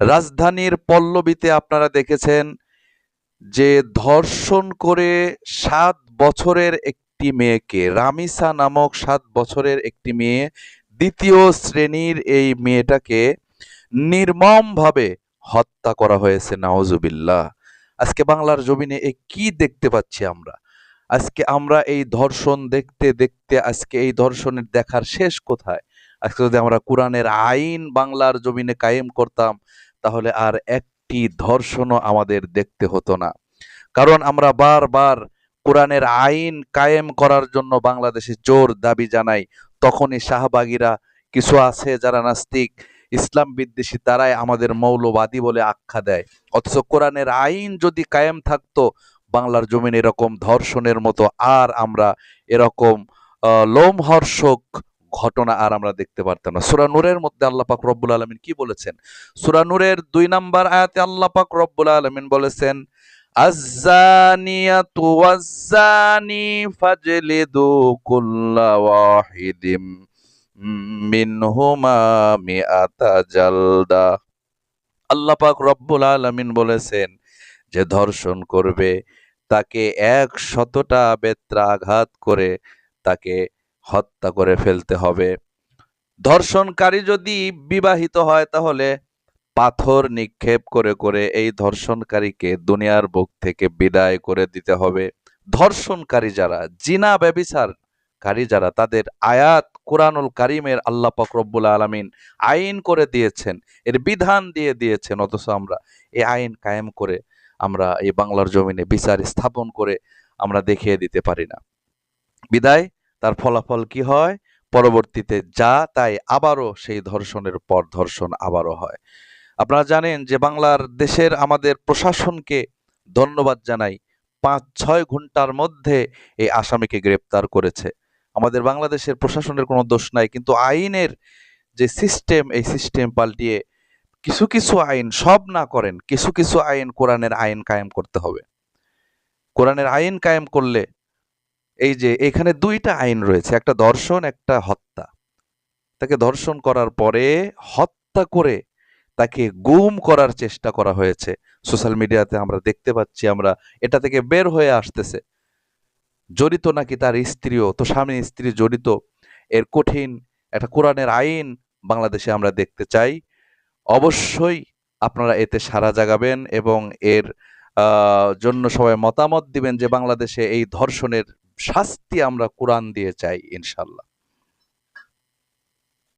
রাজধানীর পল্লবীতে আপনারা দেখেছেন যে ধর্ষণ করে 7 বছরের একটি মেয়েকে, রামিসা নামক 7 বছরের একটি মেয়ে, দ্বিতীয় শ্রেণীর এই মেয়েটাকে নির্মমভাবে হত্যা করা হয়েছে। নাউজুবিল্লাহ। আজকে বাংলার জমিনে কি দেখতে পাচ্ছি আমরা? আজকে আমরা এই ধর্ষণ দেখতে দেখতে আজকে এই ধর্ষণের দেখার শেষ কোথায়? আজকে যদি আমরা কোরআনের আইন বাংলার জমিনে কায়েম করতাম, তাহলে আর একটি ধর্ষণও আমাদের দেখতে হতো না। কারণ আমরা বারবার কোরআনের আইন কায়েম করার জন্য বাংলাদেশে জোর দাবি জানাই, তখনই শাহবাগীরা, কিছু আছে যারা নাস্তিক, ইসলাম বিদ্বেষী, তারাই আমাদের মৌলবাদী বলে আখ্যা দেয়। অথচ কোরআনের আইন যদি কায়েম থাকতো, বাংলার জমিন এরকম ধর্ষণের মতো আর আমরা এরকম লোমহর্ষক ঘটনা আর আমরা দেখতে পারতাম না। সূরা নূরের মধ্যে আল্লাহ পাক রব্বুল আলামিন কি বলেছেন? সূরা নূরের 2 নম্বর আয়াতে আল্লাহ পাক রব্বুল আলামিন বলেছেন, আয-যানিয়াতু ওয়াজ-যানি ফাজলিদু কুল্লা ওয়াহিদিম মিনহুমা মিআতা জালদা। আল্লাহ পাক রব্বুল আলামিন বলেছেন যে ধর্ষণ করবে তাকে 100টা বেত্রাঘাত করে তাকে হত্যা করে ফেলতে হবে। ধর্ষণকারী যদি বিবাহিত হয়, তাহলে পাথর নিক্ষেপ করে করে এই ধর্ষণকারীকে দুনিয়ার বুক থেকে বিদায় করে দিতে হবে। ধর্ষণকারী যারা, জিনা ব্যভিচারকারী যারা, তাদের আয়াত কোরআনুল কারীমের আল্লাহ পাক রব্বুল আলামিন আইন করে দিয়েছেন, এর বিধান দিয়ে দিয়েছেন, অথচ আমরা এই আইন কায়েম করে আমরা এই বাংলার জমিনে বিচার স্থাপন করে আমরা দেখিয়ে দিতে পারি না। বিদায় তার ফলাফল কি হয়? পরবর্তীতে যা তাই আবারও সেই ধর্ষণের পর ধর্ষণ আবারও হয়। আপনারা জানেন যে বাংলার দেশের আমাদের প্রশাসনকে ধন্যবাদ জানাই, 5-6 ঘন্টার মধ্যে এই আসামিকে গ্রেপ্তার করেছে। আমাদের বাংলাদেশের প্রশাসনের কোনো দোষ নাই, কিন্তু আইনের যে সিস্টেম, এই সিস্টেম পাল্টিয়ে কিছু কিছু আইন, সব না করেন, কিছু কিছু আইন, কোরআনের আইন কায়েম করতে হবে। কোরআনের আইন কায়েম করলে, এই যে এখানে 2টা আইন রয়েছে, একটা ধর্ষণ, একটা হত্যা। তাকে ধর্ষণ করার পরে হত্যা করে তাকে গুম করার চেষ্টা করা হয়েছে। সোশ্যাল মিডিয়াতে আমরা দেখতে পাচ্ছি, আমরা এটা থেকে বের হয়ে আসতেছে। জড়িত নাকি তার স্ত্রীও, তো স্বামী স্ত্রী জড়িত। এর কঠিন একটা কোরআনের আইন বাংলাদেশে আমরা দেখতে চাই। অবশ্যই আপনারা এতে সাড়া জাগাবেন এবং এর জন্য সবাই মতামত দিবেন যে বাংলাদেশে এই ধর্ষণের শাস্তি আমরা কোরআন দিয়ে চাই, ইনশাল্লাহ।